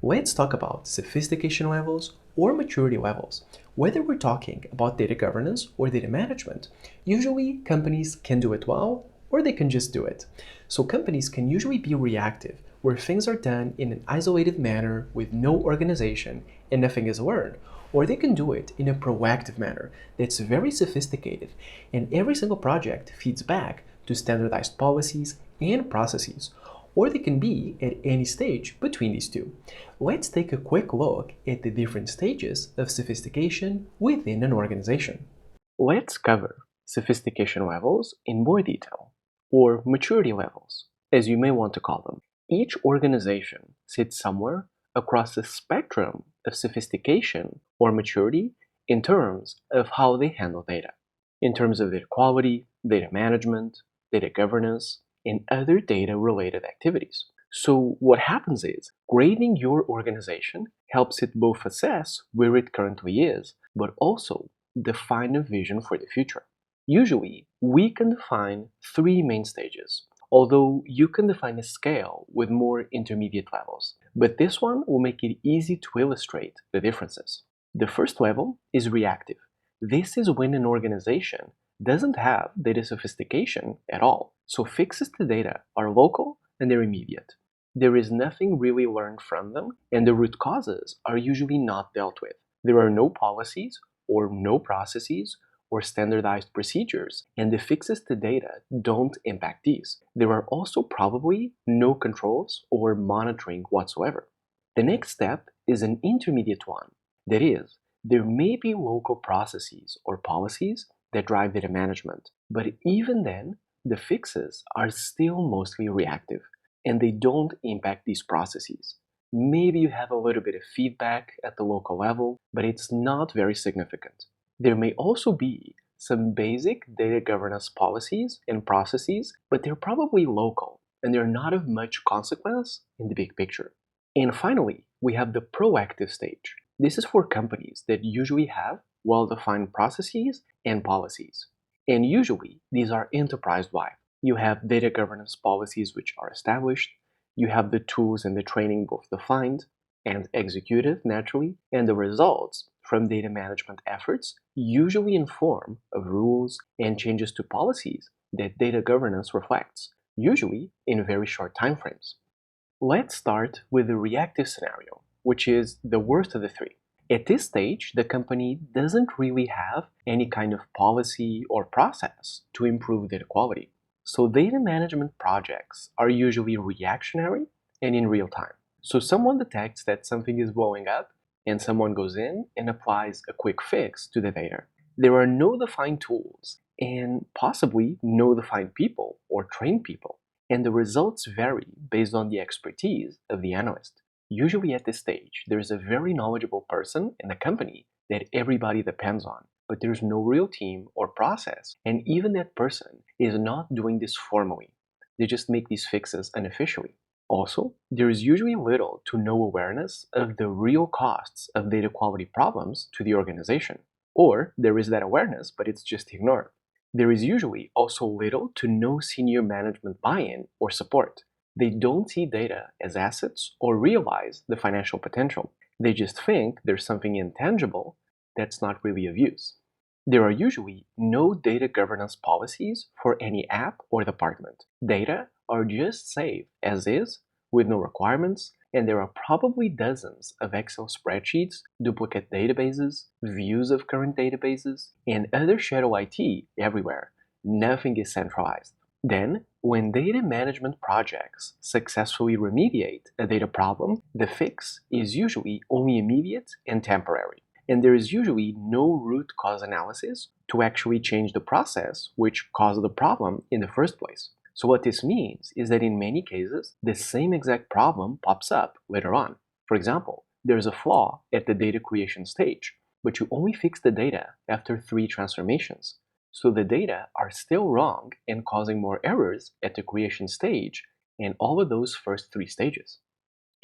Let's talk about sophistication levels or maturity levels. Whether we're talking about data governance or data management, usually companies can do it well or they can just do it. So companies can usually be reactive, where things are done in an isolated manner with no organization and nothing is learned. Or they can do it in a proactive manner that's very sophisticated, and every single project feeds back to standardized policies and processes. Or they can be at any stage between these two. Let's take a quick look at the different stages of sophistication within an organization. Let's cover sophistication levels in more detail, or maturity levels, as you may want to call them. Each organization sits somewhere across the spectrum of sophistication or maturity in terms of how they handle data, in terms of data quality, data management, data governance, and other data-related activities. So what happens is, grading your organization helps it both assess where it currently is, but also define a vision for the future. Usually, we can define three main stages, although you can define a scale with more intermediate levels. But this one will make it easy to illustrate the differences. The first level is reactive. This is when an organization doesn't have data sophistication at all, so fixes to data are local and they're immediate. There is nothing really learned from them, and the root causes are usually not dealt with. There are no policies or no processes or standardized procedures, and the fixes to data don't impact these. There are also probably no controls or monitoring whatsoever. The next step is an intermediate one. That is, there may be local processes or policies that drive data management, but even then, the fixes are still mostly reactive, and they don't impact these processes. Maybe you have a little bit of feedback at the local level, but it's not very significant. There may also be some basic data governance policies and processes, but they're probably local, and they're not of much consequence in the big picture. And finally, we have the proactive stage. This is for companies that usually have well-defined processes and policies. And usually, these are enterprise-wide. You have data governance policies which are established, you have the tools and the training both defined and executed naturally, and the results from data management efforts usually inform of rules and changes to policies that data governance reflects, usually in very short timeframes. Let's start with the reactive scenario, which is the worst of the three. At this stage, the company doesn't really have any kind of policy or process to improve data quality. So data management projects are usually reactionary and in real time. So someone detects that something is blowing up, and someone goes in and applies a quick fix to the data. There are no defined tools, and possibly no defined people or trained people, and the results vary based on the expertise of the analyst. Usually at this stage, there is a very knowledgeable person in the company that everybody depends on, but there's no real team or process, and even that person is not doing this formally. They just make these fixes unofficially. Also, there is usually little to no awareness of the real costs of data quality problems to the organization. Or there is that awareness, but it's just ignored. There is usually also little to no senior management buy-in or support. They don't see data as assets or realize the financial potential. They just think there's something intangible that's not really of use. There are usually no data governance policies for any app or department. Data are just saved as is with no requirements, and there are probably dozens of Excel spreadsheets, duplicate databases, views of current databases, and other shadow IT everywhere. Nothing is centralized. Then, when data management projects successfully remediate a data problem, the fix is usually only immediate and temporary, and there is usually no root cause analysis to actually change the process which caused the problem in the first place. So what this means is that in many cases, the same exact problem pops up later on. For example, there's a flaw at the data creation stage, but you only fix the data after 3 transformations. So the data are still wrong and causing more errors at the creation stage and all of those first 3 stages.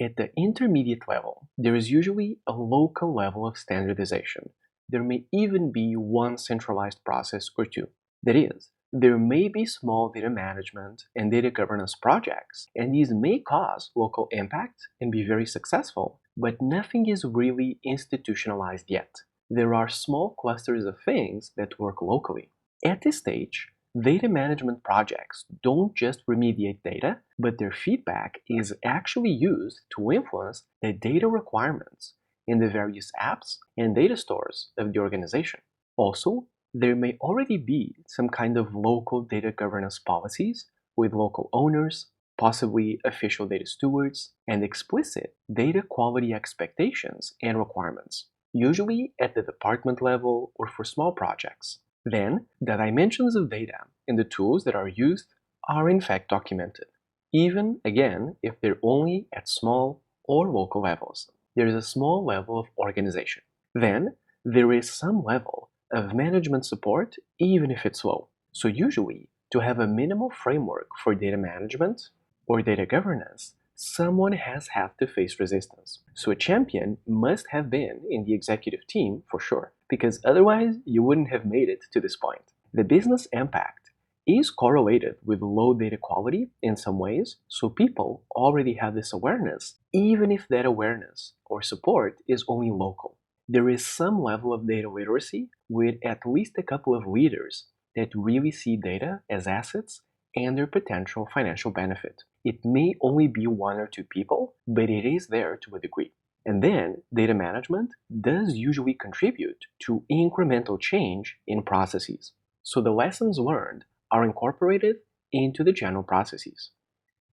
At the intermediate level, there is usually a local level of standardization. There may even be one centralized process or two. That is, there may be small data management and data governance projects, and these may cause local impact and be very successful, but nothing is really institutionalized yet. There are small clusters of things that work locally. At this stage, data management projects don't just remediate data, but their feedback is actually used to influence the data requirements in the various apps and data stores of the organization. Also, there may already be some kind of local data governance policies with local owners, possibly official data stewards, and explicit data quality expectations and requirements, usually at the department level or for small projects. Then, the dimensions of data and the tools that are used are in fact documented, even again if they're only at small or local levels. There is a small level of organization. Then, there is some level of management support, even if it's low. So usually, to have a minimal framework for data management or data governance, someone has had to face resistance. So a champion must have been in the executive team for sure, because otherwise you wouldn't have made it to this point. The business impact is correlated with low data quality in some ways, so people already have this awareness, even if that awareness or support is only local. There is some level of data literacy with at least a couple of leaders that really see data as assets and their potential financial benefit. It may only be one or two people, but it is there to a degree. And then, data management does usually contribute to incremental change in processes. So the lessons learned are incorporated into the general processes.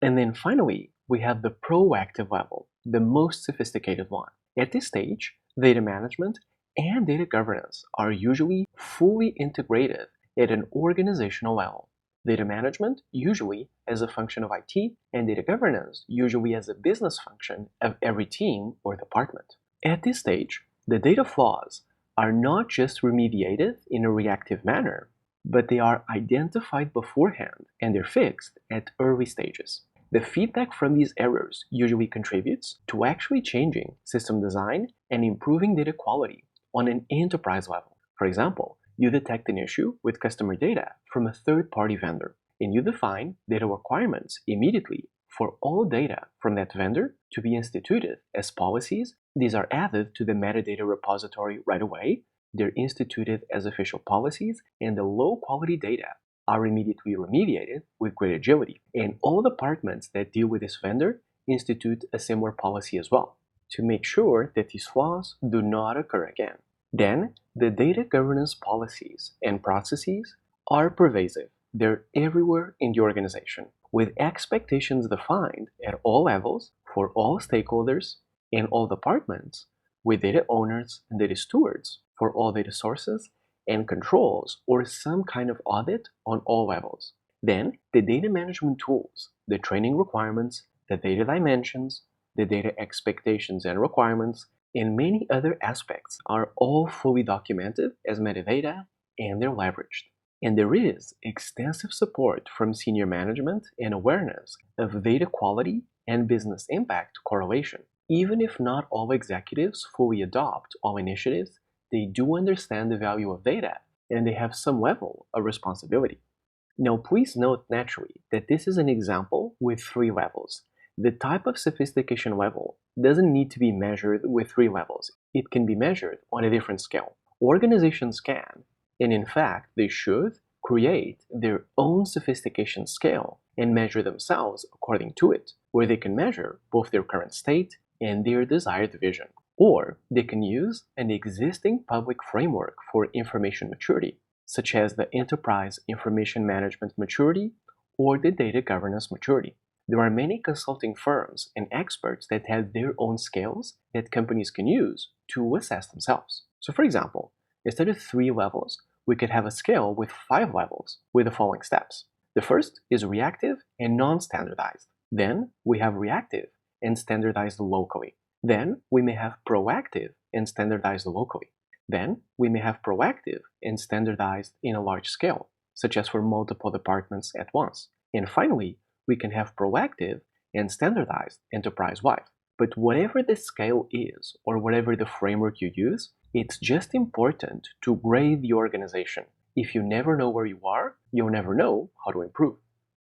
And then finally, we have the proactive level, the most sophisticated one. At this stage, data management and data governance are usually fully integrated at an organizational level. Data management usually as a function of IT, and data governance usually as a business function of every team or department. At this stage, the data flaws are not just remediated in a reactive manner, but they are identified beforehand and they're fixed at early stages. The feedback from these errors usually contributes to actually changing system design and improving data quality on an enterprise level. For example, you detect an issue with customer data from a third-party vendor, and you define data requirements immediately for all data from that vendor to be instituted as policies. These are added to the metadata repository right away, they're instituted as official policies, and the low-quality data are immediately remediated with great agility. And all departments that deal with this vendor institute a similar policy as well, to make sure that these flaws do not occur again. Then, the data governance policies and processes are pervasive. They're everywhere in the organization, with expectations defined at all levels for all stakeholders in all departments, with data owners and data stewards for all data sources, and controls or some kind of audit on all levels. Then, the data management tools, the training requirements, the data dimensions, the data expectations and requirements, and many other aspects are all fully documented as metadata and they're leveraged. And there is extensive support from senior management and awareness of data quality and business impact correlation. Even if not all executives fully adopt all initiatives, they do understand the value of data and they have some level of responsibility. Now, please note naturally that this is an example with 3 levels. The type of sophistication level doesn't need to be measured with 3 levels. It can be measured on a different scale. Organizations can, and in fact, they should, create their own sophistication scale and measure themselves according to it, where they can measure both their current state and their desired vision. Or they can use an existing public framework for information maturity, such as the Enterprise Information Management Maturity or the Data Governance Maturity. There are many consulting firms and experts that have their own scales that companies can use to assess themselves. So for example, instead of 3 levels, we could have a scale with 5 levels with the following steps. The first is reactive and non-standardized. Then we have reactive and standardized locally. Then we may have proactive and standardized locally. Then we may have proactive and standardized in a large scale, such as for multiple departments at once. And finally, we can have proactive and standardized enterprise-wide. But whatever the scale is, or whatever the framework you use, it's just important to grade the organization. If you never know where you are, you'll never know how to improve.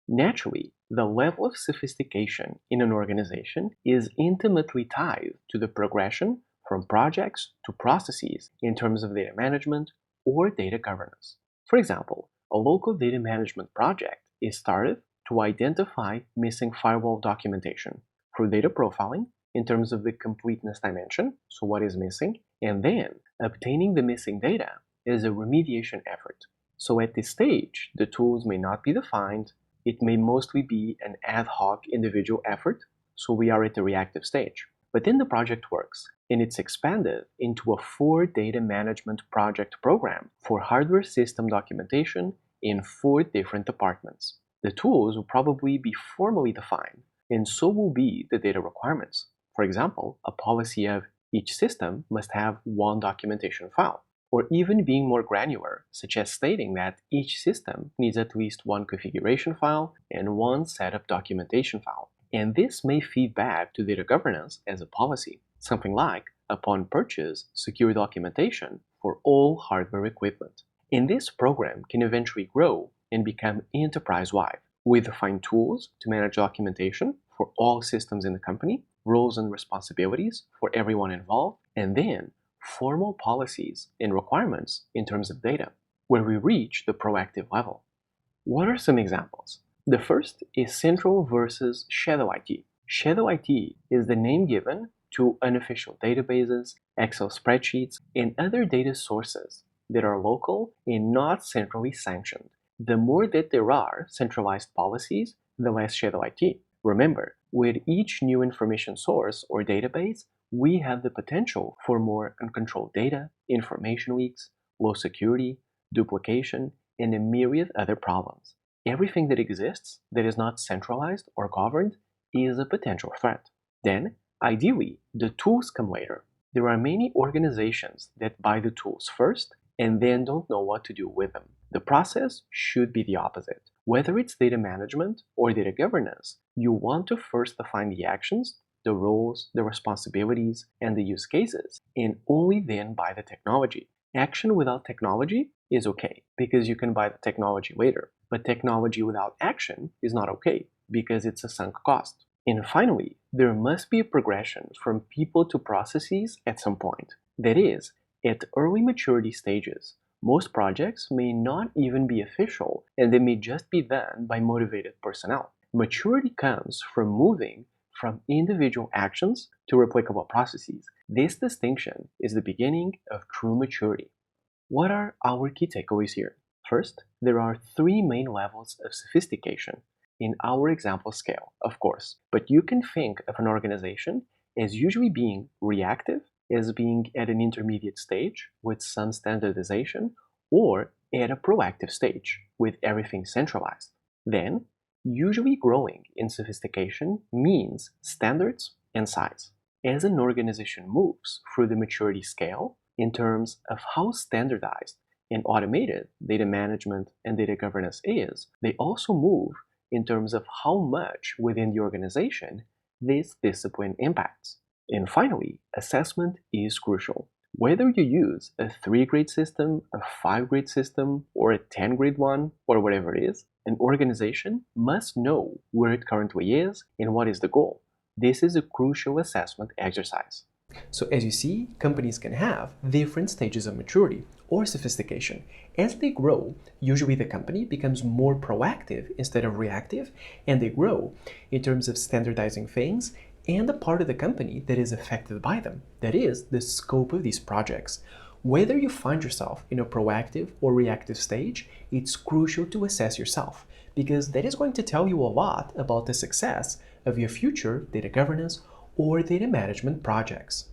Naturally, The level of sophistication in an organization is intimately tied to the progression from projects to processes in terms of data management or data governance. For example, a local data management project is started to identify missing firewall documentation through data profiling in terms of the completeness dimension, so what is missing, and then obtaining the missing data is a remediation effort. So at this stage, the tools may not be defined, it may mostly be an ad hoc individual effort, so we are at the reactive stage. But then the project works, and it's expanded into a 4 data management project program for hardware system documentation in 4 different departments. The tools will probably be formally defined, and so will be the data requirements. For example, a policy of each system must have 1 documentation file, or even being more granular, such as stating that each system needs at least 1 configuration file and 1 setup documentation file. And this may feed back to data governance as a policy, something like, upon purchase, secure documentation for all hardware equipment. And this program can eventually grow and become enterprise-wide. We define tools to manage documentation for all systems in the company, roles and responsibilities for everyone involved, and then formal policies and requirements in terms of data, where we reach the proactive level. What are some examples? The first is central versus shadow IT. Shadow IT is the name given to unofficial databases, Excel spreadsheets, and other data sources that are local and not centrally sanctioned. The more that there are centralized policies, the less shadow IT. Remember, with each new information source or database, we have the potential for more uncontrolled data, information leaks, low security, duplication, and a myriad other problems. Everything that exists that is not centralized or governed is a potential threat. Then, ideally, the tools come later. There are many organizations that buy the tools first and then don't know what to do with them. The process should be the opposite. Whether it's data management or data governance, you want to first define the actions, the roles, the responsibilities, and the use cases, and only then buy the technology. Action without technology is okay, because you can buy the technology later. But technology without action is not okay, because it's a sunk cost. And finally, there must be a progression from people to processes at some point. That is, at early maturity stages. Most projects may not even be official, and they may just be done by motivated personnel. Maturity comes from moving from individual actions to replicable processes. This distinction is the beginning of true maturity. What are our key takeaways here? First, there are 3 main levels of sophistication in our example scale, of course, but you can think of an organization as usually being reactive, as being at an intermediate stage with some standardization, or at a proactive stage with everything centralized. Then, usually growing in sophistication means standards and size. As an organization moves through the maturity scale in terms of how standardized and automated data management and data governance is, they also move in terms of how much within the organization this discipline impacts. And finally, assessment is crucial. Whether you use a 3-grade system, a 5-grade system, or a 10-grade one, or whatever it is, an organization must know where it currently is and what is the goal. This is a crucial assessment exercise. So as you see, companies can have different stages of maturity or sophistication. As they grow, usually the company becomes more proactive instead of reactive, and they grow in terms of standardizing things and the part of the company that is affected by them. That is, the scope of these projects. Whether you find yourself in a proactive or reactive stage, it's crucial to assess yourself, because that is going to tell you a lot about the success of your future data governance or data management projects.